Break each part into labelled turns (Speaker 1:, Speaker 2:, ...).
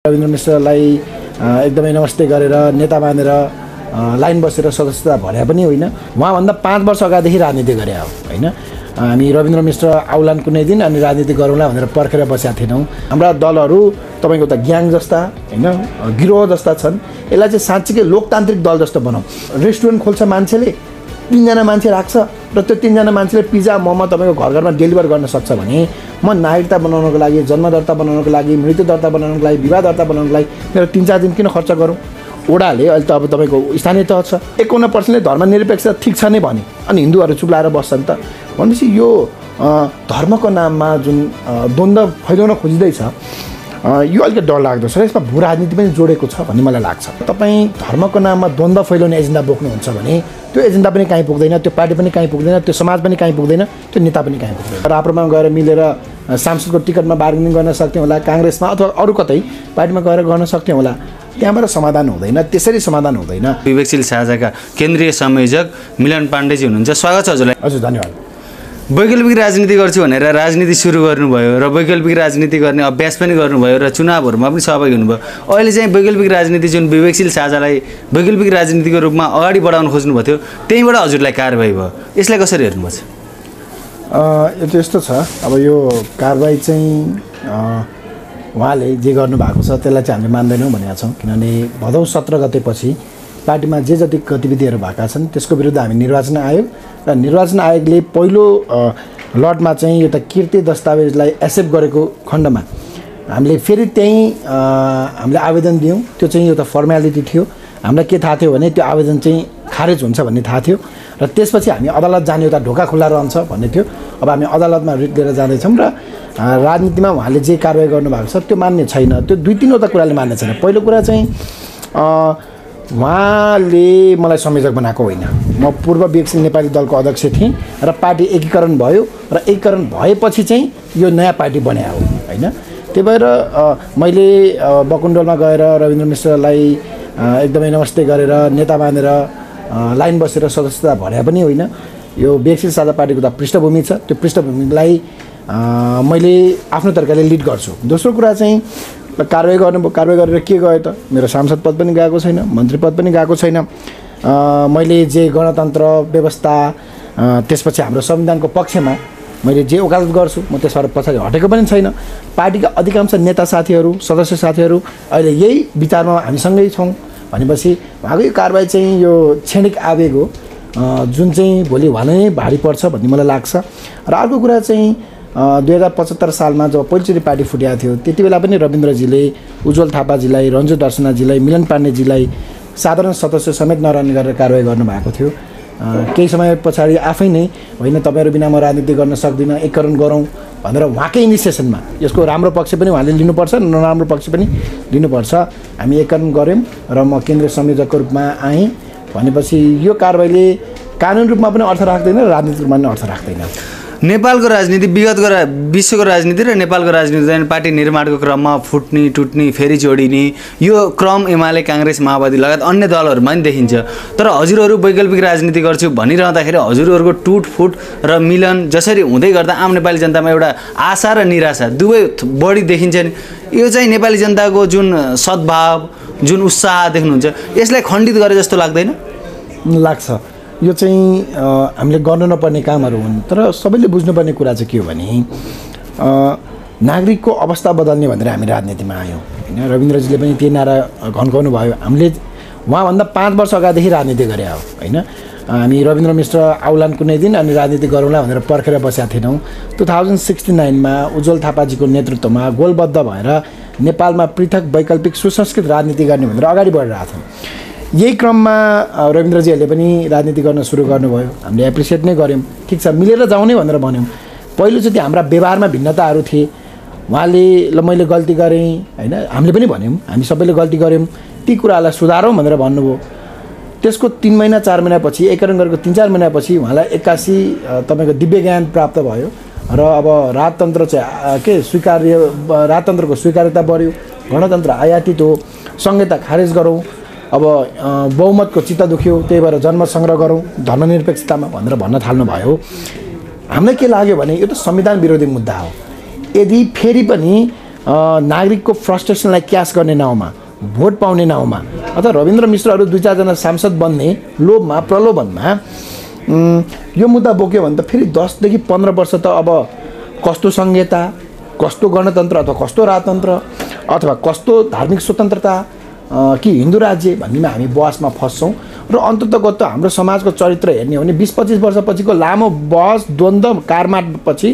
Speaker 1: रविन्द्र मिश्रलाई एकदमै नमस्ते गरेर नेता मानेर लाइन बसेर सदस्यता भरे पनि होइन, उहाँभन्दा 5 वर्ष अगाडिदेखि राजनीति गरे हो होइन। हामी रविन्द्र मिश्र आउलान कुनै दिन अनि राजनीति गरौँला भनेर पर्खेर बसेका थिएनौँ। हाम्रा दलहरू तपाईँको त ग्याङ जस्ता होइन, गिरोह जस्ता छन्। यसलाई चाहिँ साँच्चीकै लोकतान्त्रिक दल जस्तो बनाऊ। रेस्टुरेन्ट खोल्छ मान्छेले, 3 जना मान्छे राख्छ र त्यो 3 जना मान्छेले पिज्जा मोमो तपाईँको घर घरमा डेलिभर गर्न सक्छ भने म नागरिकता बनाउनको लागि, जन्म दर्ता बनाउनको लागि, मृत्यु दर्ता बनाउनको लागि, विवाह दर्ता बनाउनको लागि मेरो 3-4 दिन किन खर्च गरौँ? ओडाले अहिले त अब तपाईँको स्थानीय तह छ, 51%ले धर्मनिरपेक्षता ठिक छ नै भने अनि हिन्दूहरू चुप लाएर बस्छन् त भनेपछि यो धर्मको नाममा जुन द्वन्द्व फैलाउन खोजिँदैछ यो अलिकति डर लाग्दो छ। यसमा भू राजनीति पनि जोडेको छ भन्ने मलाई लाग्छ। तपाईँ धर्मको नाममा द्वन्द्व फैलाउने एजेन्डा बोक्नुहुन्छ भने त्यो एजेन्डा पनि कहीँ पुग्दैन, त्यो पार्टी पनि कहीँ पुग्दैन, त्यो समाज पनि कहीँ पुग्दैन, त्यो नेता पनि कहीँ पुग्दैन। राप्रोमा गएर मिलेर सांसदको टिकटमा बार्गेनिङ गर्न सक्थ्यौँ होला, काङ्ग्रेसमा अथवा अरू कतै पार्टीमा गएर गर्न सक्थ्यौँ होला। त्यहाँबाट समाधान हुँदैन, त्यसरी समाधान हुँदैन।
Speaker 2: विवेकशील साझाका केन्द्रीय संयोजक मिलन पाण्डेजी हुनुहुन्छ, स्वागत छ हजुरलाई।
Speaker 1: हजुर धन्यवाद।
Speaker 2: वैकल्पिक राजनीति गर्छु भनेर राजनीति सुरु गर्नुभयो र वैकल्पिक राजनीति गर्ने अभ्यास पनि गर्नुभयो र चुनावहरूमा पनि सहभागी हुनुभयो। अहिले चाहिँ वैकल्पिक राजनीति जुन विवेकशील साझालाई वैकल्पिक राजनीतिको रूपमा अगाडि बढाउन खोज्नुभएको थियो, त्यहीँबाट हजुरलाई कारबाही भयो, यसलाई कसरी हेर्नुपर्छ?
Speaker 1: यो त यस्तो छ, अब यो कारबाही चाहिँ उहाँले जे गर्नुभएको छ त्यसलाई चाहिँ हामीले मान्दैनौँ भनेका छौँ। किनभने भदौ 17 गतेपछि पार्टीमा जे जति गतिविधिहरू भएका छन् त्यसको विरुद्ध हामी निर्वाचन आयोग र निर्वाचन आयोगले पहिलो लटमा चाहिँ एउटा कीर्ति दस्तावेजलाई एक्सेप्ट गरेको खण्डमा हामीले फेरि त्यहीँ हामीले आवेदन दियौँ। त्यो चाहिँ एउटा फर्मालिटी थियो। हामीलाई के थाहा थियो भने त्यो आवेदन चाहिँ खारेज हुन्छ भन्ने थाहा थियो र त्यसपछि हामी अदालत जाने एउटा ढोका खुल्ला रहन्छ भन्ने थियो। अब हामी अदालतमा रिट लिएर जाँदैछौँ र राजनीतिमा उहाँले जे कारबाही गर्नुभएको छ त्यो मान्ने छैन। त्यो 2-3वटा कुराले मान्ने छैन। पहिलो कुरा चाहिँ उहाँले मलाई संयोजक बनाएको होइन। म पूर्व विवेकशील नेपाली दलको अध्यक्ष थिएँ र पार्टी एकीकरण भयो र एकीकरण भएपछि चाहिँ यो नयाँ पार्टी बन्या हो होइन। त्यही भएर मैले बकुण्डलमा गएर रविन्द्र मिश्रलाई एकदमै नमस्ते गरेर नेता मानेर लाइन बसेर सदस्यता भरे पनि होइन। यो विवेकशील साझा पार्टीको त पृष्ठभूमि छ, त्यो पृष्ठभूमिलाई मैले आफ्नो तरिकाले लिड गर्छु। दोस्रो कुरा चाहिँ कारबाही गर्नुभयो, कारबाही गरेर के गयो त? मेरो सांसद पद पनि गएको छैन, मन्त्री पद पनि गएको छैन। मैले जे गणतन्त्र व्यवस्था त्यसपछि हाम्रो संविधानको पक्षमा मैले जे वकालत गर्छु म त्यसबाट पछाडि हटेको पनि छैन। पार्टीका अधिकांश नेता साथीहरू, सदस्य साथीहरू अहिले यही विचारमा हामीसँगै छौँ भनेपछि उहाँको यो कारबाही चाहिँ यो क्षणिक आवेग हो जुन चाहिँ भोलि उहाँलाई नै भारी पर्छ भन्ने मलाई लाग्छ। र अर्को कुरा चाहिँ 2075 सालमा जब पहिलोचोटि पार्टी फुटेको थियो त्यति बेला पनि रविन्द्रजीले उज्जवल थापाजीलाई, रन्जु दर्शनाजीलाई, मिलन पाण्डेजीलाई साधारण सदस्य समेत नरहने गरेर कारबाही गर्नुभएको थियो। केही समय पछाडि आफै नै होइन तपाईँहरू बिना म राजनीति गर्न सक्दिनँ, एकीकरण गरौँ भनेर उहाँकै इनिसिएसनमा यसको राम्रो पक्ष पनि उहाँले लिनुपर्छ, नराम्रो पक्ष पनि लिनुपर्छ। हामी एकीकरण गऱ्यौँ र म केन्द्रीय संयोजकको रूपमा आएँ भनेपछि यो कारबाहीले कानुनी रूपमा पनि अर्थ राख्दैन र राजनीतिक रूपमा पनि अर्थ राख्दैन।
Speaker 2: नेपालको राजनीति विश्वको राजनीति र नेपालको राजनीति पार्टी निर्माणको क्रममा फुट्ने, टुट्ने, फेरि जोडिने यो क्रम एमाले, काङ्ग्रेस, माओवादी लगायत अन्य दलहरूमा पनि देखिन्छ। तर हजुरहरू वैकल्पिक राजनीति गर्छु भनिरहँदाखेरि हजुरहरूको टुटफुट र मिलन जसरी हुँदै गर्दा आम नेपाली जनतामा एउटा आशा र निराशा दुवै बढी देखिन्छ नि। यो चाहिँ नेपाली जनताको जुन सद्भाव, जुन उत्साह देख्नुहुन्छ यसलाई खण्डित गरे जस्तो लाग्दैन?
Speaker 1: लाग्छ। यो चाहिँ हामीले गर्नु नपर्ने कामहरू हुन्। तर सबैले बुझ्नुपर्ने कुरा चाहिँ के हो भने नागरिकको अवस्था बदल्ने भनेर हामी राजनीतिमा आयौँ होइन। रविन्द्रजीले पनि त्यही नारा घन्काउनु भयो। हामीले उहाँभन्दा 5 वर्ष अगाडिदेखि राजनीति गरे हो होइन। हामी रविन्द्र मिश्र आउलान कुनै दिन अनि राजनीति गरौँला भनेर पर्खेर बसेका थिएनौँ। 2069मा उज्जवल थापाजीको नेतृत्वमा गोलबद्ध भएर नेपालमा पृथक वैकल्पिक सुसंस्कृत राजनीति गर्ने भनेर अगाडि बढिरहेको थियौँ। यही क्रममा रविन्द्रजीहरूले पनि राजनीति गर्न सुरु गर्नुभयो। हामीले एप्रिसिएट नै गऱ्यौँ। ठिक छ, मिलेर जाउँ नै भनेर भन्यौँ। पहिलोचोटि हाम्रा व्यवहारमा भिन्नताहरू थिए। उहाँले ल मैले गल्ती गरेँ होइन, हामीले पनि भन्यौँ हामी सबैले गल्ती गऱ्यौँ, ती कुरालाई सुधारौँ भनेर भन्नुभयो। त्यसको 3 महिना 4 महिनापछि, एकीकरण गरेको 3-4 महिनापछि उहाँलाई 81 तपाईँको दिव्य ज्ञान प्राप्त भयो र अब राजतन्त्र चाहिँ राजतन्त्रको स्वीकार्यता बढ्यो, गणतन्त्र आयातित हो, संहिता खारेज गरौँ, अब बहुमतको चित्त दुख्यो, त्यही भएर जन्म सङ्ग्रह गरौँ धर्मनिरपेक्षतामा भनेर भन्न थाल्नुभयो। हामीलाई के लाग्यो भने यो त संविधान विरोधी मुद्दा हो। यदि फेरि पनि नागरिकको फ्रस्ट्रेसनलाई क्यास गर्ने नाउँमा, भोट पाउने नाउँमा अथवा रविन्द्र मिश्रहरू 2-4 जना सांसद बन्ने लोभमा, प्रलोभनमा यो मुद्दा बोक्यो भने त फेरि 10 देखि 15 वर्ष त अब कस्तो संहिता, कस्तो गणतन्त्र अथवा कस्तो राजतन्त्र अथवा कस्तो धार्मिक स्वतन्त्रता कि हिन्दू राज्य भन्नेमा हामी बहसमा फस्छौँ र अन्ततगत त हाम्रो समाजको चरित्र हेर्ने हो भने 20-25 वर्षपछिको लामो बहस, द्वन्द्व, कारमाटपछि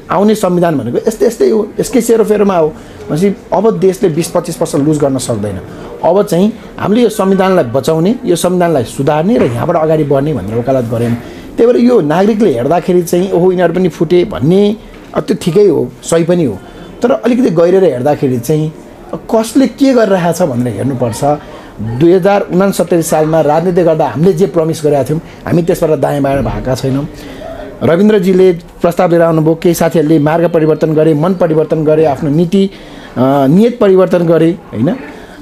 Speaker 1: आउने संविधान भनेको यस्तै हो, यसकै सेरोफेरोमा हो। भनेपछि अब देशले 20-25 वर्ष लुज गर्न सक्दैन। अब चाहिँ हामीले यो संविधानलाई बचाउने, यो संविधानलाई सुधार्ने र यहाँबाट अगाडि बढ्ने भनेर वकालत गऱ्यौँ। त्यही भएर यो नागरिकले हेर्दाखेरि चाहिँ ओहो यिनीहरू पनि फुटे भन्ने त्यो ठिकै हो, सही पनि हो। तर अलिकति गहिरेर हेर्दाखेरि चाहिँ कसले के गरिरहेको छ भनेर हेर्नुपर्छ। 2069 सालमा राजनीति गर्दा हामीले जे प्रमिस गरेका थियौँ हामी त्यसबाट दायाँ बायाँ भएका छैनौँ। रविन्द्रजीले प्रस्ताव लिएर आउनुभयो, केही साथीहरूले मार्ग परिवर्तन गरे, मन परिवर्तन गरे, आफ्नो नीति नियत परिवर्तन गरे, होइन।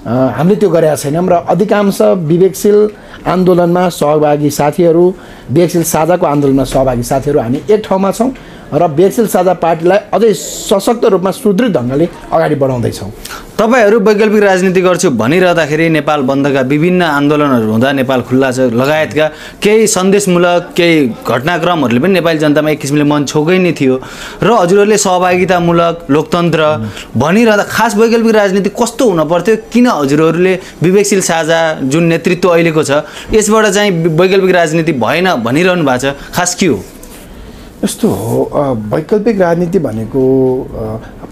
Speaker 1: हामीले त्यो गरेका छैनौँ र अधिकांश विवेकशील आन्दोलनमा सहभागी साथीहरू, विवेकशील साझाको आन्दोलनमा सहभागी साथीहरू हामी एक ठाउँमा छौँ र विवेकशील साझा पार्टीलाई अझै सशक्त रूपमा सुदृढ ढङ्गले अगाडि बढाउँदैछौँ।
Speaker 2: तपाईहरू वैकल्पिक राजनीति गर्छु भनिरहँदाखेरि नेपाल बन्दका विभिन्न आन्दोलनहरू हुँदा नेपाल खुल्ला छ लगायतका केही सन्देशमूलक केही घटनाक्रमहरूले पनि नेपाली जनतामा एक किसिमले मन छोकै नै थियो र हजुरहरूले सहभागितामूलक लोकतन्त्र भनिरहँदा खास वैकल्पिक राजनीति कस्तो हुन पर्थ्यो? किन हजुरहरूले विवेकशील साझा जुन नेतृत्व अहिलेको छ यसबाट चाहिँ वैकल्पिक राजनीति भएन भनिरहनु भएको छ, खास के हो?
Speaker 1: यस्तो हो, वैकल्पिक राजनीति भनेको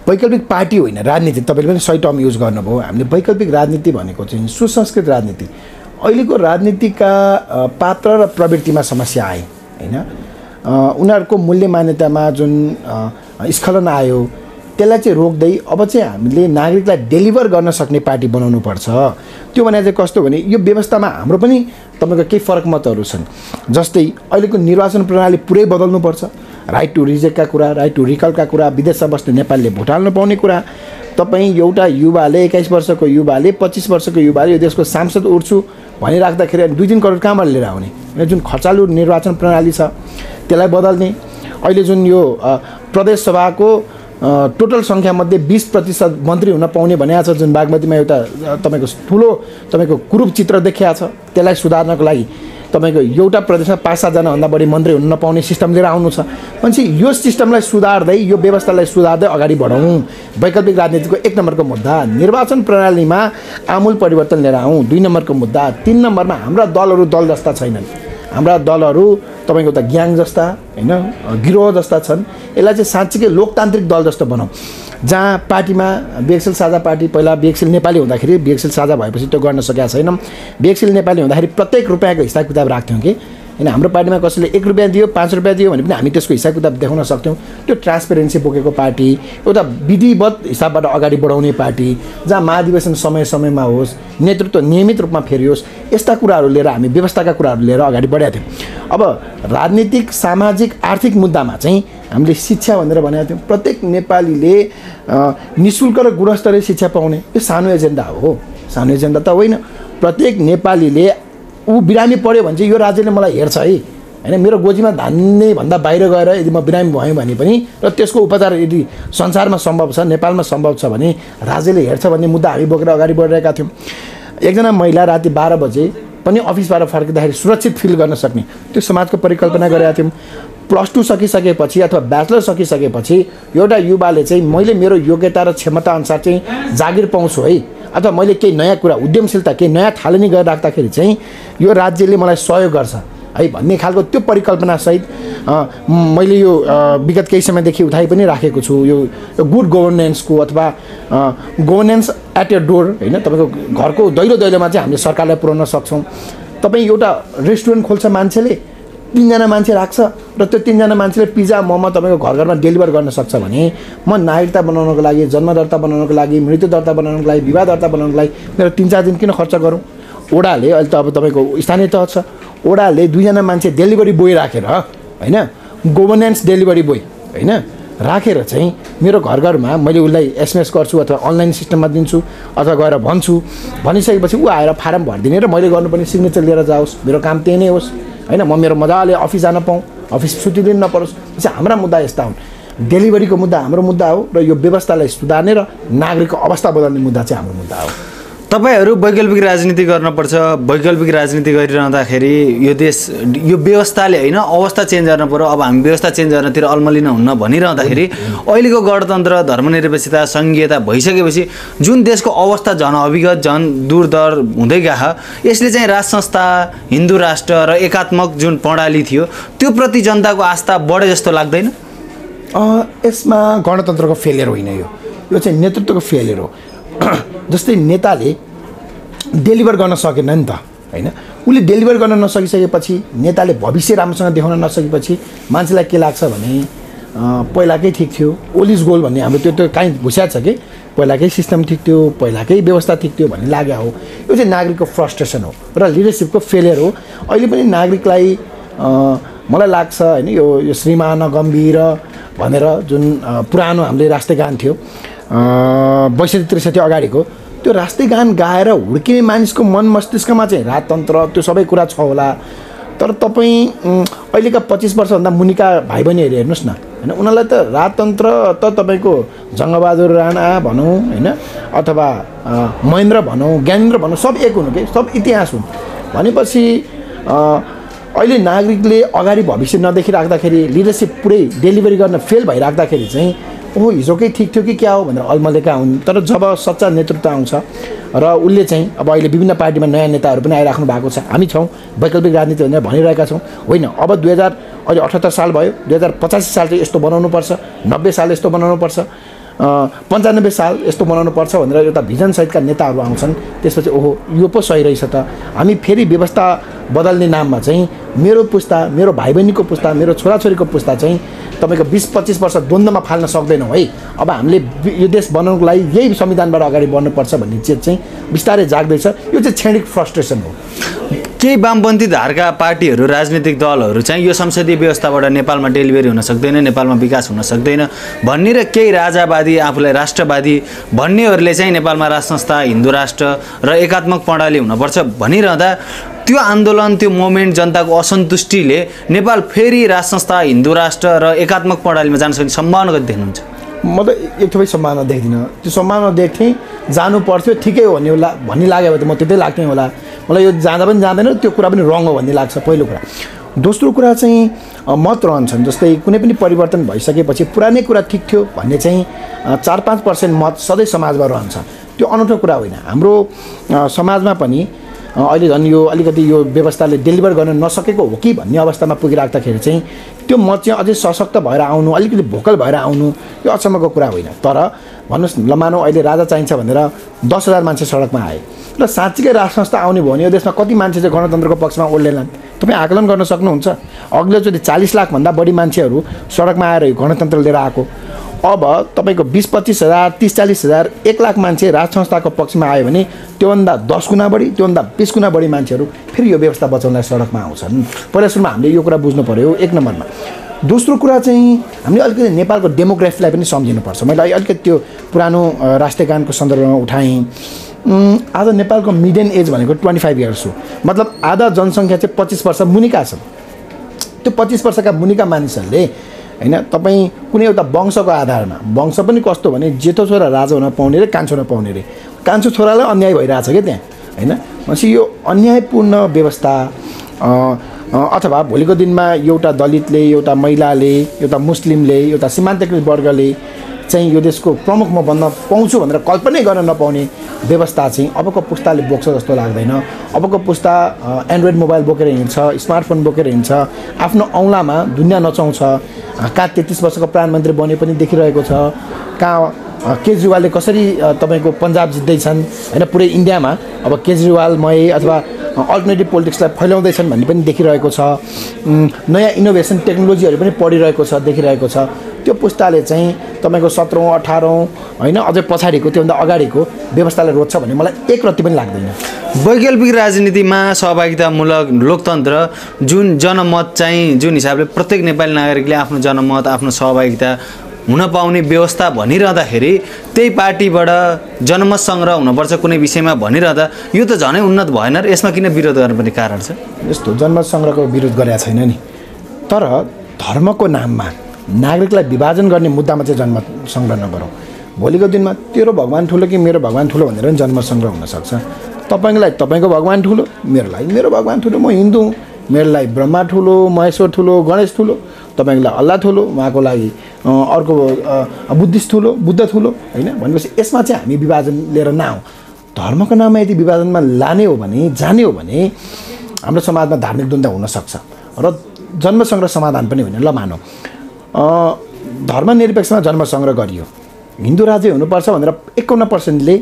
Speaker 1: वैकल्पिक पार्टी होइन, राजनीति। तपाईँले पनि सही टर्म युज गर्नुभयो। हामीले वैकल्पिक राजनीति भनेको चाहिँ सुसंस्कृत राजनीति। अहिलेको राजनीतिका पात्र र प्रवृत्तिमा समस्या आए, होइन। उनीहरूको मूल्य मान्यतामा जुन स्खलन आयो त्यसलाई चाहिँ रोक्दै अब चाहिँ हामीले नागरिकलाई डेलिभर गर्न सक्ने पार्टी बनाउनु पर्छ। त्यो भने चाहिँ कस्तो भने यो व्यवस्थामा हाम्रो पनि तपाईँको केही फरक मतहरू छन्। जस्तै अहिलेको निर्वाचन प्रणाली पुरै बदल्नुपर्छ। राइट टु रिजेक्टका कुरा, राइट टु रिकलका कुरा, विदेशमा बस्ने नेपालीले भोट हाल्न पाउने कुरा। तपाईँ एउटा युवाले 21 वर्षको युवाले 25 वर्षको युवाले यो देशको सांसद उठ्छु भनिराख्दाखेरि 2-3 करोड कहाँबाट लिएर आउने? जुन खर्चालु निर्वाचन प्रणाली छ त्यसलाई बदल्ने। अहिले जुन यो प्रदेश सभाको टोटल सङ्ख्यामध्ये 20% मन्त्री हुन पाउने भनेको छ, जुन बागमतीमा एउटा तपाईँको ठुलो तपाईँको कुरूप चित्र देखिया छ, त्यसलाई सुधार्नको लागि तपाईँको एउटा प्रदेशमा 5-7 जनाभन्दा बढी मन्त्री हुन नपाउने सिस्टम लिएर आउनु छ। भनेपछि यो सिस्टमलाई सुधार्दै, यो व्यवस्थालाई सुधार्दै अगाडि बढाउँ। वैकल्पिक राजनीतिको 1 नम्बरको मुद्दा निर्वाचन प्रणालीमा आमूल परिवर्तन लिएर आउँ। 2 नम्बरको मुद्दा। 3 नम्बरमा हाम्रा दलहरू दल जस्ता छैनन्। हाम्रा दलहरू तपाईँको त ग्याङ जस्ता, होइन, गिरोह जस्ता छन्। यसलाई चाहिँ साँच्चीकै लोकतान्त्रिक दल जस्तो बनाऊँ, जहाँ पार्टीमा विवेकशील साझा पार्टी पहिला विवेकशील नेपाली हुँदाखेरि विवेकशील साझा भएपछि त्यो गर्न सकेका छैनौँ। विवेकशील नेपाली हुँदाखेरि प्रत्येक रुपियाँको हिसाब किताब राख्थ्यौँ कि होइन। हाम्रो पार्टीमा कसैले 1 रुपियाँ दियो, 5 रुपियाँ दियो भने पनि हामी त्यसको हिसाब किताब देखाउन सक्थ्यौँ। त्यो ट्रान्सपेरेन्सी बोकेको पार्टी, एउटा विधिवत हिसाबबाट अगाडि बढाउने पार्टी, जहाँ महाधिवेशन समय समयमा होस्, नेतृत्व नियमित रूपमा फेरियोस्, यस्ता कुराहरू लिएर हामी व्यवस्थाका कुराहरू लिएर अगाडि बढेका थियौँ। अब राजनीतिक, सामाजिक, आर्थिक मुद्दामा चाहिँ हामीले शिक्षा भनेर भनेका थियौँ। प्रत्येक नेपालीले निःशुल्क र गुणस्तरीय शिक्षा पाउने, यो सानो एजेन्डा हो, सानो एजेन्डा त होइन। प्रत्येक नेपालीले ऊ बिरामी पऱ्यो भने चाहिँ यो राज्यले मलाई हेर्छ है, होइन। मेरो गोजीमा धान्ने भन्दा बाहिर गएर यदि म बिरामी भएँ भने पनि र त्यसको उपचार यदि संसारमा सम्भव छ, नेपालमा सम्भव छ भने राज्यले हेर्छ भन्ने मुद्दा हामी बोकेर अगाडि बढिरहेका थियौँ। एकजना महिला राति 12 बजे पनि अफिसबाट फर्किँदाखेरि सुरक्षित फिल गर्न सक्ने त्यो समाजको परिकल्पना गरेका थियौँ। +2 सकिसकेपछि अथवा ब्याचलर सकिसकेपछि एउटा युवाले चाहिँ मैले मेरो योग्यता र क्षमता अनुसार चाहिँ जागिर पाउँछु है, अथवा मैले केही नयाँ कुरा, उद्यमशीलता, केही नयाँ थालनी गरेर राख्दाखेरि चाहिँ यो राज्यले मलाई सहयोग गर्छ है भन्ने खालको त्यो परिकल्पनासहित मैले यो विगत केही समयदेखि उठाइ पनि राखेको छु। यो गुड गभर्नेन्सको अथवा गभर्नेन्स एट यर डोर, होइन। तपाईँको घरको दैलो दैलोमा चाहिँ हामीले सरकारलाई पुर्याउन सक्छौँ। तपाईँ एउटा रेस्टुरेन्ट खोल्छ, मान्छेले 3 जना मान्छे राख्छ र त्यो 3 जना मान्छेले पिज्जा मोमो तपाईँको घर घरमा डेलिभर गर्न सक्छ भने म नागरिकता बनाउनको लागि, जन्म दर्ता बनाउनको लागि, मृत्यु दर्ता बनाउनको लागि, विवाह दर्ता बनाउनको लागि मेरो 3-4 दिन किन खर्च गरौँ? ओडाले अहिले त अब तपाईँको स्थानीय तह छ, ओडाले 2 जना मान्छे डेलिभरी बोय राखेर, होइन, गभर्नेन्स डेलिभरी बोय, होइन, राखेर चाहिँ मेरो घर घरमा मैले उसलाई SMS गर्छु अथवा अनलाइन सिस्टममा दिन्छु अथवा गएर भन्छु। भनिसकेपछि ऊ आएर फारम भरिदिने र मैले गर्नुपर्ने सिग्नेचर लिएर जाओस्, मेरो काम त्यही नै होस्, होइन। म मेरो मजाले अफिस जान पाऊँ, अफिस छुट्टी दिन नपरोस्। चाहिँ हाम्रा मुद्दा यस्ता हुन्। डेलिभरीको मुद्दा हाम्रो मुद्दा हो र यो व्यवस्थालाई सुधार्ने र नागरिकको अवस्था बदल्ने मुद्दा चाहिँ हाम्रो मुद्दा हो।
Speaker 2: तपाईहरू वैकल्पिक राजनीति गर्नुपर्छ, वैकल्पिक राजनीति गरिरहँदाखेरि यो देश यो व्यवस्थाले होइन अवस्था चेन्ज गर्न पर्यो, अब हामी व्यवस्था चेन्ज गर्नतिर अल्मलिन हुन्न भनिरहँदाखेरि अहिलेको गणतन्त्र धर्मनिरपेक्षता सङ्घीयता भइसकेपछि जुन देशको अवस्था झन् अविगत झन् दूरदर हुँदै गयो, यसले चाहिँ राज संस्था हिन्दू राष्ट्र र एकात्मक जुन प्रणाली थियो त्यो प्रति जनताको आस्था बढे जस्तो लाग्दैन?
Speaker 1: यसमा गणतन्त्रको फेलियर होइन, यो चाहिँ नेतृत्वको फेलियर हो। जस्तै नेताले डेलिभर गर्न सकेन नि त होइन, उसले डेलिभर गर्न नसकिसकेपछि नेताले भविष्य राम्रोसँग देखाउन नसकेपछि मान्छेलाई के लाग्छ भने पहिलाकै ठिक थियो, ओल्ड इज गोल्ड भन्ने हाम्रो त्यो काहीँ भुस्या छ कि पहिलाकै सिस्टम ठिक थियो, पहिलाकै व्यवस्था ठिक थियो भन्ने लाग्यो हो। यो चाहिँ नागरिकको फ्रस्ट्रेसन हो र लिडरसिपको फेलियर हो। अहिले पनि नागरिकलाई मलाई लाग्छ होइन यो श्रीमान गम्भीर भनेर जुन पुरानो हामीले राष्ट्रगान थियो 62-63 अगाडिको, त्यो राष्ट्रिय गान गाएर हुर्किने मानिसको मन मस्तिष्कमा चाहिँ राजतन्त्र त्यो सबै कुरा छ होला। तर तपाईँ अहिलेका 25 वर्षभन्दा मुनिका भाइ बहिनीहरू हेर्नुहोस् न होइन, उनीहरूलाई त राजतन्त्र त तपाईँको जङ्गबहादुर राणा भनौँ होइन अथवा महेन्द्र भनौँ ज्ञानेन्द्र भनौँ सब एक हुनु कि सब इतिहास हुन् भनेपछि अहिले नागरिकले अगाडि भविष्य नदेखिराख्दाखेरि लिडरसिप पुरै डेलिभरी गर्न फेल भइराख्दाखेरि चाहिँ ओहो हिजोकै ठिक थियो कि क्या हो भनेर अल्मलेका हुन्। तर जब सच्चा नेतृत्व आउँछ र उसले चाहिँ अब अहिले विभिन्न पार्टीमा नयाँ नेताहरू पनि आइराख्नु भएको छ, हामी छौँ वैकल्पिक राजनीति भनेर भनिरहेका छौँ होइन। अब अहिले 78 साल भयो, 2085 साल चाहिँ यस्तो बनाउनुपर्छ, 90 साल यस्तो बनाउनुपर्छ, 95 साल यस्तो बनाउनुपर्छ भनेर एउटा भिजनसहितका नेताहरू आउँछन्। त्यसपछि ओहो यो पो सही रहेछ त, हामी फेरि व्यवस्था बदल्ने नाममा चाहिँ मेरो पुस्ता, मेरो भाइ बहिनीको पुस्ता, मेरो छोराछोरीको पुस्ता चाहिँ तपाईँको 20-25 वर्ष द्वन्द्वमा फाल्न सक्दैनौँ है। अब हामीले यो देश बनाउनको लागि यही संविधानबाट अगाडि बढ्नुपर्छ भन्ने चेत चाहिँ बिस्तारै जाग्दैछ। यो चाहिँ क्षणिक फ्रस्ट्रेसन हो।
Speaker 2: केही वामपन्थी धारका पार्टीहरू राजनीतिक दलहरू चाहिँ यो संसदीय व्यवस्थाबाट नेपालमा डेलिभरी हुन सक्दैन, नेपालमा विकास हुन सक्दैन भन्ने र केही राजावादी आफूलाई राष्ट्रवादी भन्नेहरूले चाहिँ नेपालमा राज संस्था हिन्दू राष्ट्र र एकात्मक प्रणाली हुनुपर्छ भनिरहँदा त्यो आन्दोलन त्यो मोमेन्ट जनताको असन्तुष्टिले नेपाल फेरि राज संस्था हिन्दू राष्ट्र र एकात्मक प्रणालीमा जान सक्ने सम्भावना कति देख्नुहुन्छ?
Speaker 1: म त एक थोरै सम्भावना देख्दिनँ। त्यो सम्भावना देख्थेँ जानु पर्थ्यो ठिकै हो भन्ने लाग्यो भने त म त्यतै लाग्थेँ होला। मलाई यो जाँदा पनि जाँदैन, त्यो कुरा पनि रङ हो भन्ने लाग्छ पहिलो कुरा। दोस्रो कुरा चाहिँ मत रहन्छन्, जस्तै कुनै पनि परिवर्तन भइसकेपछि पुरानै कुरा ठिक थियो भन्ने चाहिँ 4-5% मत सधैँ समाजमा रहन्छ। त्यो अनौठो कुरा होइन। हाम्रो समाजमा पनि अहिले झन् यो अलिकति यो व्यवस्थाले डेलिभर गर्न नसकेको हो कि भन्ने अवस्थामा पुगिराख्दाखेरि चाहिँ त्यो मत चाहिँ अझै सशक्त भएर आउनु, अलिकति भोकल भएर आउनु यो अचम्मको कुरा होइन। तर भन्नुहोस् न, मानौ अहिले राजा चाहिन्छ भनेर 10,000 मान्छे सडकमा आए र साँच्चीकै राज संस्था आउने भयो भने यो देशमा कति मान्छे चाहिँ गणतन्त्रको पक्षमा ओर्लेलान् तपाईँ आकलन गर्न सक्नुहुन्छ? अघिल्लोचोटि 40 लाखभन्दा बढी मान्छेहरू सडकमा आएर गणतन्त्र लिएर आएको। अब तपाईँको 20-25 हजार 30-40 हजार 1 लाख मान्छे राज संस्थाको पक्षमा आयो भने त्योभन्दा 10 गुणा बढी, त्योभन्दा 20 गुणा बढी मान्छेहरू फेरि यो व्यवस्था बचाउनलाई सडकमा आउँछन्। पहिला सुरुमा हामीले यो कुरा बुझ्नु पऱ्यो 1 नम्बरमा। दोस्रो कुरा चाहिँ हामीले अलिकति नेपालको डेमोग्राफीलाई पनि सम्झिनुपर्छ। मैले अलिकति त्यो पुरानो राष्ट्रिय गानको सन्दर्भमा उठाएँ। आज नेपालको मिडियन एज भनेको 25 इयर्स हो, मतलब आधा जनसङ्ख्या चाहिँ 25 वर्ष मुनिका छन्। त्यो 25 वर्षका मुनिका मानिसहरूले होइन तपाईँ कुनै एउटा वंशको आधारमा, वंश पनि कस्तो भने जेठो छोरा राजा हुन पाउने रे कान्छो नपाउने रे, कान्छो छोरालाई अन्याय भइरहेछ क्या त्यहाँ होइन। भनेपछि यो अन्यायपूर्ण व्यवस्था अथवा भोलिको दिनमा एउटा दलितले, एउटा महिलाले, एउटा मुस्लिमले, एउटा सीमान्तकृत वर्गले चाहिँ यो देशको प्रमुख म बन्न पाउँछु भनेर कल्पनै गर्न नपाउने व्यवस्था चाहिँ अबको पुस्ताले बोक्छ जस्तो लाग्दैन। अबको पुस्ता एन्ड्रोइड मोबाइल बोकेर हिँड्छ, स्मार्टफोन बोकेर हिँड्छ, आफ्नो औँलामा दुनियाँ नचाउँछ। कहाँ 33 वर्षको प्रधानमन्त्री बने पनि देखिरहेको छ, कहाँ केजरीवालले कसरी तपाईँको पन्जाब जित्दैछन् होइन, पुरै इन्डियामा अब केजरीवालमय अथवा अल्टरनेटिभ पोलिटिक्सलाई फैलाउँदैछन् भन्ने पनि देखिरहेको छ। नयाँ इनोभेसन टेक्नोलोजीहरू पनि पढिरहेको छ, देखिरहेको छ। त्यो पुस्ताले चाहिँ तपाईँको 17औँ 18औँ होइन अझै पछाडिको त्योभन्दा अगाडिको व्यवस्थालाई रोज्छ भन्ने मलाई एक रत्ती पनि लाग्दैन।
Speaker 2: वैकल्पिक राजनीतिमा सहभागितामूलक लोकतन्त्र जुन जनमत चाहिँ जुन हिसाबले प्रत्येक नेपाली नागरिकले आफ्नो जनमत आफ्नो सहभागिता हुन पाउने व्यवस्था भनिरहँदाखेरि त्यही पार्टीबाट जनमत सङ्ग्रह हुनुपर्छ कुनै विषयमा भनिरहँदा यो त झनै उन्नत भएन र यसमा किन विरोध गर्नुपर्ने कारण छ?
Speaker 1: यस्तो जनमत सङ्ग्रहको विरोध गरेका छैन नि, तर धर्मको नाममा नागरिकलाई विभाजन गर्ने मुद्दामा चाहिँ जन्म सङ्ग्रह नगरौँ। भोलिको दिनमा तेरो भगवान ठुलो कि मेरो भगवान ठुलो भनेर पनि जन्म सङ्ग्रह हुनसक्छ। तपाईँलाई तपाईँको भगवान ठुलो, मेरो लागि मेरो भगवान ठुलो, म हिन्दू हुँ, मेरो लागि ब्रह्मा ठुलो, महेश्वर ठुलो, गणेश ठुलो, तपाईँको लागि अल्लाह ठुलो, उहाँको लागि अर्को बुद्धिस्ट ठुलो, बुद्ध ठुलो, होइन भनेपछि यसमा चाहिँ हामी विभाजन लिएर नआउँ। धर्मको नाममा यदि विभाजनमा लाने हो भने, जाने हो भने हाम्रो समाजमा धार्मिक द्वन्द्व हुनसक्छ र जन्म सङ्ग्रह समाधान पनि होइन। ल मानौँ धर्मनिरपेक्षमा जन्म सङ्ग्रह गरियो, हिन्दू राज्य हुनुपर्छ भनेर 51%ले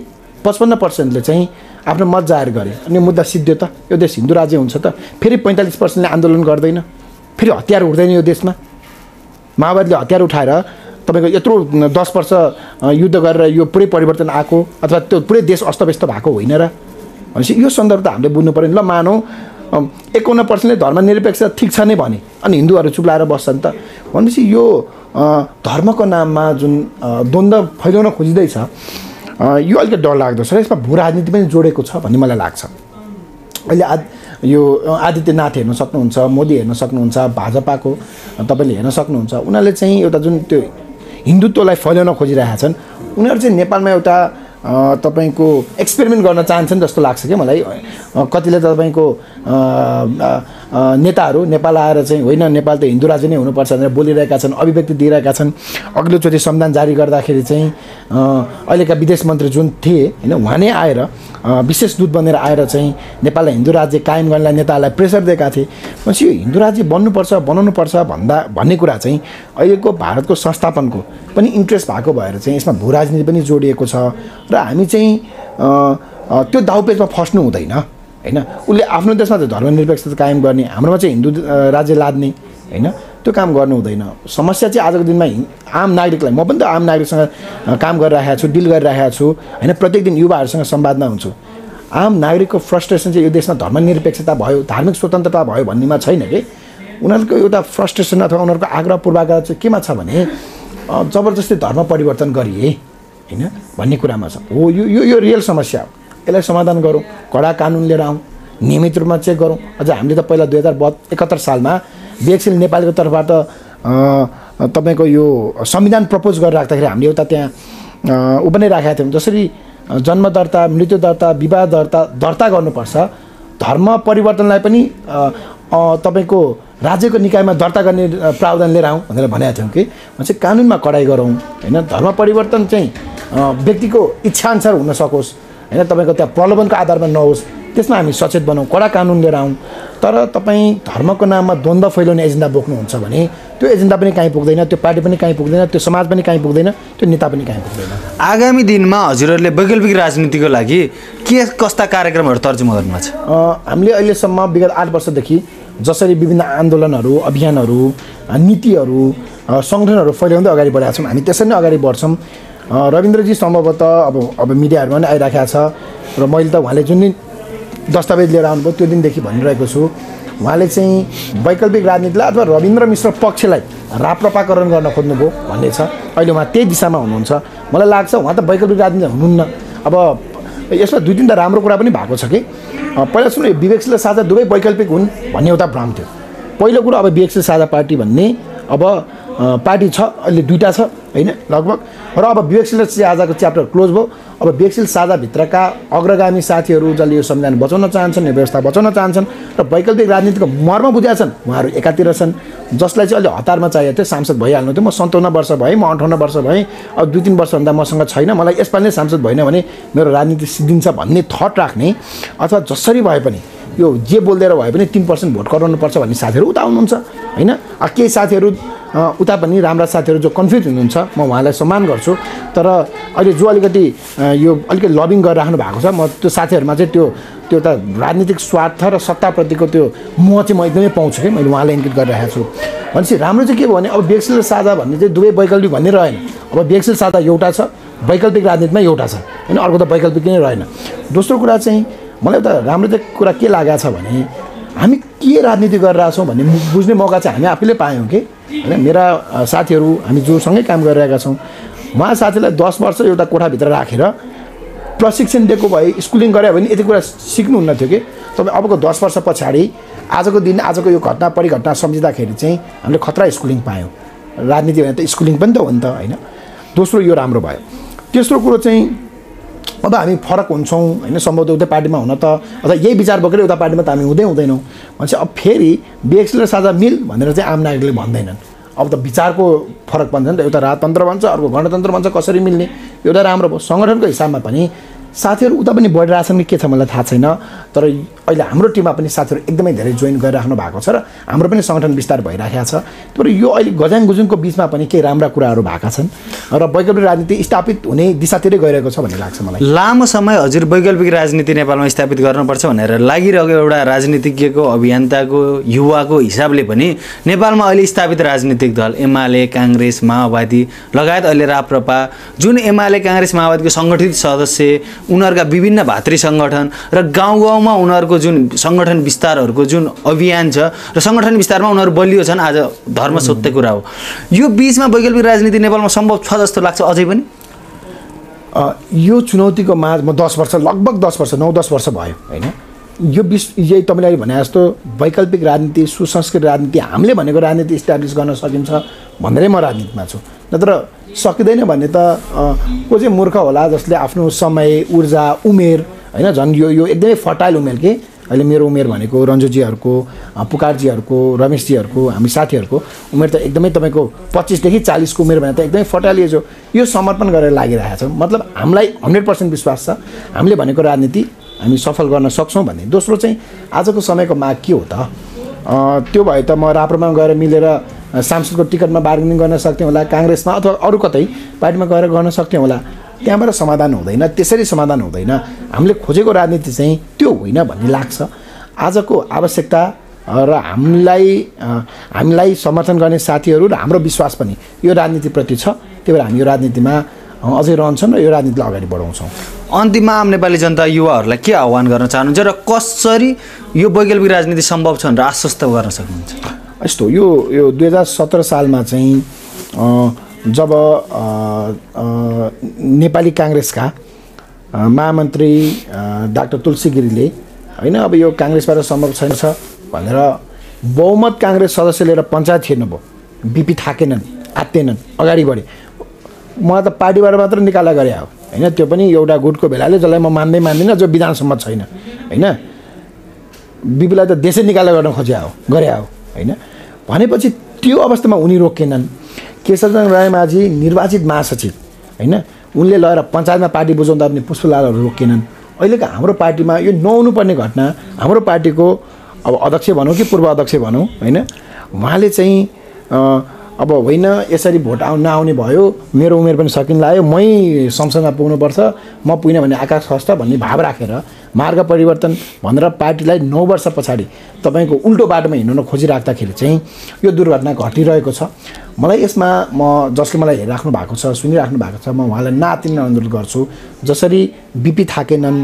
Speaker 1: 55%ले चाहिँ आफ्नो मत जाहेर गरे अनि मुद्दा सिद्धियो त यो देश हिन्दू राज्य हुन्छ त। फेरि 45%ले आन्दोलन गर्दैन, फेरि हतियार उठ्दैन यो देशमा। माओवादीले हतियार उठाएर तपाईँको यत्रो 10 वर्ष युद्ध गरेर यो पुरै परिवर्तन आएको अथवा त्यो पुरै देश अस्तव्यस्त भएको होइन र भनेपछि यो सन्दर्भ त हामीले बुझ्नु पऱ्यो। ल मानौँ 51%ले धर्मनिरपेक्ष ठिक छ नै भने अनि हिन्दूहरू चुप लाएर बस्छन् त भनेपछि यो धर्मको नाममा जुन द्वन्द्व फैलाउन खोजिँदैछ यो अलिकति डरलाग्दो छ र यसमा भू राजनीति पनि जोडेको छ भन्ने मलाई लाग्छ। अहिले यो आदित्यनाथ हेर्न सक्नुहुन्छ, मोदी हेर्न सक्नुहुन्छ, भाजपाको तपाईँले हेर्न सक्नुहुन्छ, उनीहरूले चाहिँ एउटा जुन त्यो हिन्दुत्वलाई फैलाउन खोजिरहेका छन्, उनीहरू चाहिँ नेपालमा एउटा तपाईँको एक्सपेरिमेन्ट गर्न चाहन्छन् जस्तो लाग्छ क्या मलाई। कतिले त तपाईँको नेताहरू नेपाल आएर चाहिँ होइन नेपाल त हिन्दू राज्य नै हुनुपर्छ भनेर बोलिरहेका छन्, अभिव्यक्ति दिइरहेका छन्। अघिल्लोचोटि संविधान जारी गर्दाखेरि चाहिँ अहिलेका विदेश मन्त्री जुन थिए होइन उहाँ नै आएर विशेष दूत बनेर आएर चाहिँ नेपाललाई हिन्दू राज्य कायम गर्नलाई नेताहरूलाई प्रेसर दिएका थिए। भनेपछि यो हिन्दू राज्य बन्नुपर्छ बनाउनुपर्छ भन्ने कुरा चाहिँ अहिलेको भारतको संस्थापनको पनि इन्ट्रेस्ट भएको भएर चाहिँ यसमा भू राजनीति पनि जोडिएको छ र हामी चाहिँ त्यो दाउपेचमा फस्नु हुँदैन होइन। उसले आफ्नो देशमा चाहिँ धर्मनिरपेक्षता कायम गर्ने, हाम्रोमा चाहिँ हिन्दू राज्य लाद्ने होइन, त्यो काम गर्नु हुँदैन। समस्या चाहिँ आजको दिनमा आम नागरिकलाई, म पनि त आम नागरिकसँग काम गरिरहेको छु, डिल गरिरहेको छु होइन, प्रत्येक दिन युवाहरूसँग संवादमा हुन्छु। आम नागरिकको फ्रस्ट्रेसन चाहिँ यो देशमा धर्मनिरपेक्षता भयो, धार्मिक स्वतन्त्रता भयो भन्नेमा छैन कि। उनीहरूको एउटा फ्रस्ट्रेसन अथवा उनीहरूको आग्रह पूर्वाग्रह चाहिँ केमा छ भने जबरजस्ती धर्म परिवर्तन गरिए होइन भन्ने कुरामा छ। हो यो रियल समस्या हो, यसलाई समाधान गरौँ, कडा कानुन लिएर आउँ, नियमित रूपमा चेक गरौँ। अझ हामीले त पहिला 2071 सालमा बिएक्सएल नेपालको तर्फबाट तपाईँको यो संविधान प्रपोज गरेर राख्दाखेरि हामीले एउटा त्यहाँ ऊ पनि राखेका थियौँ, जसरी जन्म दर्ता, मृत्यु दर्ता, विवाह दर्ता गर्नुपर्छ, धर्म परिवर्तनलाई पनि तपाईँको राज्यको निकायमा दर्ता गर्ने प्रावधान लिएर आउँ भनेर भनेका थियौँ कि चाहिँ कानुनमा कडाइ गरौँ होइन। धर्म परिवर्तन चाहिँ व्यक्तिको इच्छाअनुसार हुन सकोस् होइन, तपाईँको त्यहाँ प्रलोभनको आधारमा नहोस्, त्यसमा हामी सचेत बनाऊँ, कडा कानुन लिएर आउँ। तर तपाईँ धर्मको नाममा द्वन्द्व फैलाउने एजेन्डा बोक्नुहुन्छ भने त्यो एजेन्डा पनि कहीँ पुग्दैन, त्यो पार्टी पनि कहीँ पुग्दैन, त्यो समाज पनि कहीँ पुग्दैन, त्यो नेता पनि कहीँ पुग्दैन।
Speaker 2: आगामी दिनमा हजुरहरूले वैकल्पिक राजनीतिको लागि के कस्ता कार्यक्रमहरू तर्जुमा गर्नुभएको छ?
Speaker 1: हामीले अहिलेसम्म विगत 8 वर्षदेखि जसरी विभिन्न आन्दोलनहरू, अभियानहरू, नीतिहरू, सङ्गठनहरू फैलाउँदै अगाडि बढेका छौँ, हामी त्यसरी नै अगाडि बढ्छौँ। रविन्द्रजी सम्भवतः अब मिडियाहरूमा पनि आइराखेको छ र मैले त उहाँले जुन दिन दस्तावेज लिएर आउनुभयो त्यो दिनदेखि भनिरहेको छु, उहाँले चाहिँ वैकल्पिक राजनीतिलाई अथवा रविन्द्र मिश्र पक्षलाई राप्रपाकरण गर्न खोज्नुभयो भन्ने छ। अहिले उहाँ त्यही दिशामा हुनुहुन्छ। मलाई लाग्छ उहाँ त वैकल्पिक राजनीति हुनुहुन्न। अब यसमा 2-3 राम्रो कुरा पनि भएको छ कि पहिला सुन्नु, विवेकशील साझा दुवै वैकल्पिक हुन् भन्ने एउटा भ्रम थियो। पहिलो कुरो अब विवेकशील साझा पार्टी भन्ने अब पार्टी छ, अहिले 2टा छ होइन लगभग, र अब विवेकशील साझाको च्याप्टर क्लोज भयो। अब विवेकशील साझाभित्रका अग्रगामी साथीहरू जसले यो संविधान बचाउन चाहन्छन्, यो व्यवस्था बचाउन चाहन्छन् र वैकल्पिक राजनीतिको मर्म बुझेका छन्, उहाँहरू एकातिर छन्। जसलाई चाहिँ अहिले हतारमा चाहिएको थियो सांसद भइहाल्नु थियो। म 57 वर्ष भएँ, म 58 वर्ष भएँ, अब 2-3 वर्षभन्दा मसँग छैन, मलाई यसपालि नै सांसद भएन भने मेरो राजनीति सिद्धिन्छ भन्ने थट राख्ने अथवा जसरी भए पनि यो जे बोलिदिएर भए पनि 3% भोट गराउनुपर्छ भन्ने साथीहरू उता हुनुहुन्छ होइन। केही साथीहरू उता पनि राम्रा साथीहरू जो कन्फ्युज हुनुहुन्छ, म उहाँलाई सम्मान गर्छु। तर अहिले जो अलिकति यो अलिकति लबिङ गरिराख्नु भएको छ, म त्यो साथीहरूमा चाहिँ त्यो एउटा राजनीतिक स्वार्थ र सत्ताप्रतिको त्यो मोह चाहिँ म एकदमै पाउँछु कि मैले उहाँलाई इङ्गित गरिरहेको छु। भनेपछि राम्रो चाहिँ के भयो भने अब विवेकशील साझा भन्ने चाहिँ दुवै वैकल्पिक भन्ने रहेन। अब विवेकशील साझा एउटा छ, वैकल्पिक राजनीतिमा एउटा छ होइन, अर्को त वैकल्पिक नै रहेन। दोस्रो कुरा चाहिँ मलाई एउटा राम्रो चाहिँ कुरा के लागेको छ भने हामी के राजनीति गरिरहेछौँ भन्ने बुझ्ने मौका चाहिँ हामी आफैले पायौँ कि होइन। मेरा साथीहरू हामी जोसँगै काम गरिरहेका छौँ, उहाँ साथीलाई 10 वर्ष एउटा कोठाभित्र राखेर प्रशिक्षण दिएको भए, स्कुलिङ गरे भने यति कुरा सिक्नुहुन्न थियो कि तपाईँ अबको 10 वर्ष पछाडि आजको दिन आजको यो घटना परिघटना सम्झिँदाखेरि चाहिँ हामीले खतरा स्कुलिङ पायौँ राजनीति भने त स्कुलिङ पनि त हो नि त होइन। दोस्रो यो राम्रो भयो। तेस्रो कुरो चाहिँ अब हामी फरक हुन्छौँ होइन, सम्भवतः उतै पार्टीमा हुन त अथवा यही विचार बोकेर उता पार्टीमा त हामी हुँदैनौँ भनेपछि अब फेरि BXC र साझा मिल भनेर चाहिँ आम नागरिकले भन्दैनन्। अब त विचारको फरक भन्छ नि त, एउटा राजतन्त्र भन्छ अर्को गणतन्त्र भन्छ, कसरी मिल्ने एउटा राम्रो भयो। सङ्गठनको हिसाबमा पनि साथीहरू उता पनि बढिरहेछन् कि के छ मलाई थाहा छैन, तर अहिले हाम्रो टिममा पनि साथीहरू एकदमै धेरै जोइन गरिराख्नु भएको छ र हाम्रो पनि सङ्गठन विस्तार भइरहेको छ। तर यो अहिले गजाङ गुजुङको बिचमा पनि केही राम्रा कुराहरू भएका छन् र वैकल्पिक राजनीति स्थापित हुने दिशातिरै गइरहेको छ भन्ने लाग्छ मलाई।
Speaker 2: लामो समय हजुर वैकल्पिक राजनीति नेपालमा स्थापित गर्नुपर्छ भनेर लागिरहेको एउटा राजनीतिज्ञको, अभियन्ताको, युवाको हिसाबले पनि नेपालमा अहिले स्थापित राजनीतिक दल एमाले, काङ्ग्रेस, माओवादी लगायत अहिले राप्रपा, जुन एमाले, काङ्ग्रेस, माओवादीको सङ्गठित सदस्य, उनीहरूका विभिन्न भातृ सङ्गठन र गाउँ गाउँमा उनीहरूको जुन सङ्गठन विस्तारहरूको जुन अभियान छ र सङ्गठन विस्तारमा उनीहरू बलियो छन्, आज धर्म सोध्ने कुरा हो। यो बिचमा वैकल्पिक राजनीति नेपालमा सम्भव छ जस्तो लाग्छ अझै पनि?
Speaker 1: यो चुनौतीको माझ म 10 वर्ष लगभग 10 वर्ष 9-10 वर्ष भयो होइन। यो यही तपाईँले भने जस्तो वैकल्पिक राजनीति, सुसंस्कृत राजनीति, हामीले भनेको राजनीति इस्टाब्लिस गर्न सकिन्छ भनेरै म राजनीतिमा छु। नत्र सकिँदैन भन्ने त को चाहिँ मूर्ख होला जसले आफ्नो समय, ऊर्जा, उमेर होइन, झन् यो एकदमै फर्टाइल उमेर के अहिले मेरो उमेर भनेको रन्जुजीहरूको, पुकारजीहरूको, रमेशजीहरूको, हामी साथीहरूको उमेर त एकदमै तपाईँको 25 देखि 40 को उमेर भने त एकदमै फर्टाइल एज हो। यो समर्पण गरेर लागिरहेको छ। मतलब हामीलाई 100% विश्वास छ हामीले भनेको राजनीति हामी सफल गर्न सक्छौँ भन्ने। दोस्रो चाहिँ आजको समयको माग के हो त? त्यो भए त म राप्रपामा गएर मिलेर सांसदको टिकटमा बार्गेनिङ गर्न सक्थेँ होला, काङ्ग्रेसमा अथवा अरू कतै पार्टीमा गएर गर्न सक्थेँ होला। त्यहाँबाट समाधान हुँदैन, त्यसरी समाधान हुँदैन। हामीले खोजेको राजनीति चाहिँ त्यो होइन भन्ने लाग्छ। आजको आवश्यकता र हामीलाई समर्थन गर्ने साथीहरू र हाम्रो विश्वास पनि यो राजनीतिप्रति छ। त्यही भएर हामी यो राजनीतिमा अझै रहन्छौँ र यो राजनीतिलाई अगाडि बढाउँछौँ।
Speaker 2: अन्तिममा आम नेपाली जनता युवाहरूलाई के आह्वान गर्न चाहनुहुन्छ र कसरी यो वैकल्पिक राजनीति सम्भव छ भनेर आश्वस्त गर्न सक्नुहुन्छ?
Speaker 1: यस्तो यो 2017 सालमा चाहिँ जब नेपाली काङ्ग्रेसका महामन्त्री डाक्टर तुलसी गिरीले होइन अब यो काङ्ग्रेसबाट सम्भव छैन छ भनेर बहुमत काङ्ग्रेस सदस्य लिएर पञ्चायत छिर्नु भयो, बिपी थाकेनन्, आत्तेनन्, अगाडि बढे। मलाई त पार्टीबाट मात्र निकाला गरे हो होइन, त्यो पनि एउटा गुटको भेलाले जसलाई म मान्दिनँ, जो विधान सम्मत छैन होइन। बिपीलाई त देशै निकाला गर्न खोज्या हो, गरे हो होइन। भनेपछि त्यो अवस्थामा उनी रोकेनन्। केशवचन्द्र रायमाझी निर्वाचित महासचिव होइन, उनले लगेर पञ्चायतमा पार्टी बुझाउँदा पनि पुष्पलालहरू रोकेनन्। अहिलेको हाम्रो पार्टीमा यो नहुनुपर्ने घटना, हाम्रो पार्टीको अब अध्यक्ष भनौँ कि पूर्व अध्यक्ष भनौँ होइन, उहाँले चाहिँ अब होइन यसरी भोट नआउने भयो, मेरो उमेर पनि सकिन लाग्यो, मै संसदमा पुग्नुपर्छ, म पुगिनँ भने आकाश खस्छ भन्ने भाव राखेर मार्ग परिवर्तन भनेर पार्टीलाई 9 वर्ष पछाडि तपाईँको उल्टो बाटोमा हिँड्न खोजिराख्दाखेरि चाहिँ यो दुर्घटना घटिरहेको छ। मलाई यसमा म जसले मलाई हेरिराख्नु भएको छ, सुनिराख्नु भएको छ, म उहाँलाई नातिन अनुरोध गर्छु। जसरी बिपी थाकेनन्,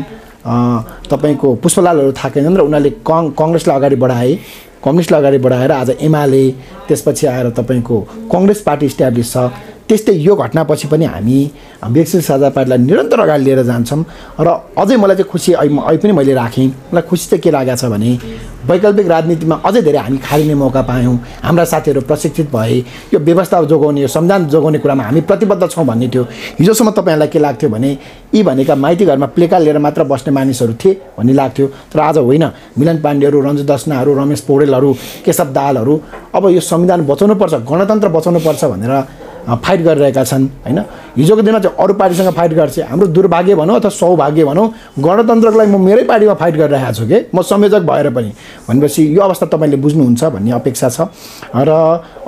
Speaker 1: तपाईँको पुष्पलालहरू थाकेनन् र उनीहरूले कङ्ग्रेसलाई अगाडि बढाए, कम्युनिस्टलाई अगाडि बढाएर आज एमाले, त्यसपछि आएर तपाईँको कङ्ग्रेस पार्टी इस्ट्याब्लिस छ। त्यस्तै यो घटनापछि पनि हामी BXC साझा पार्टीलाई निरन्तर अगाडि लिएर जान्छौँ। र अझै मलाई चाहिँ खुसी अहिले पनि मैले राखेँ। मलाई खुसी चाहिँ के लागेको छ भने वैकल्पिक राजनीतिमा अझै धेरै हामी खालिने मौका पायौँ, हाम्रा साथीहरू प्रशिक्षित भए, यो व्यवस्था जोगाउने, यो संविधान जोगाउने कुरामा हामी प्रतिबद्ध छौँ भन्ने थियो। हिजोसम्म तपाईँहरूलाई के लाग्थ्यो भने यी भनेका माइती घरमा प्लेकार्ड लिएर मात्र बस्ने मानिसहरू थिए भन्ने लाग्थ्यो। तर आज होइन, मिलन पाण्डेहरू, रञ्जु दसनाहरू, रमेश पौडेलहरू, केशव दाहालहरू अब यो संविधान बचाउनुपर्छ, गणतन्त्र बचाउनुपर्छ भनेर फाइट गरिरहेका छन् होइन। हिजोको दिनमा चाहिँ अरू पार्टीसँग फाइट गर्छ, हाम्रो दुर्भाग्य भनौँ अथवा सौभाग्य भनौँ, गणतन्त्रको लागि म मेरै पार्टीमा फाइट गरिरहेको छु कि म संयोजक भएर पनि। भनेपछि यो अवस्था तपाईँले बुझ्नुहुन्छ भन्ने अपेक्षा छ। र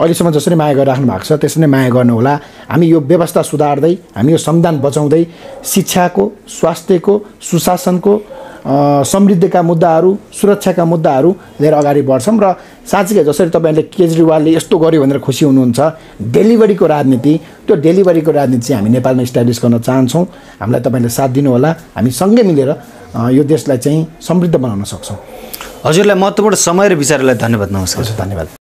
Speaker 1: अहिलेसम्म जसरी माया गरिराख्नु भएको छ त्यसरी नै माया गर्नुहोला। हामी यो व्यवस्था सुधार्दै, हामी यो संविधान बचाउँदै शिक्षाको, स्वास्थ्यको, सुशासनको, समृद्धिका मुद्दाहरू, सुरक्षाका मुद्दाहरू लिएर अगाडि बढ्छौँ। र साँच्चै जसरी तपाईँहरूले केजरीवालले यस्तो गर्यो भनेर खुसी हुनुहुन्छ, डेलिभरीको राजनीति, त्यो डेलिभरीको राजनीति चाहिँ हामी नेपालमा इस्टाब्लिस गर्न चाहन्छौँ। हामीलाई तपाईँले साथ दिनुहोला, हामी सँगै मिलेर यो देशलाई चाहिँ समृद्ध बनाउन सक्छौँ।
Speaker 2: हजुरलाई महत्त्वपूर्ण समय र विचारलाई धन्यवाद। नमस्कार।
Speaker 1: धन्यवाद।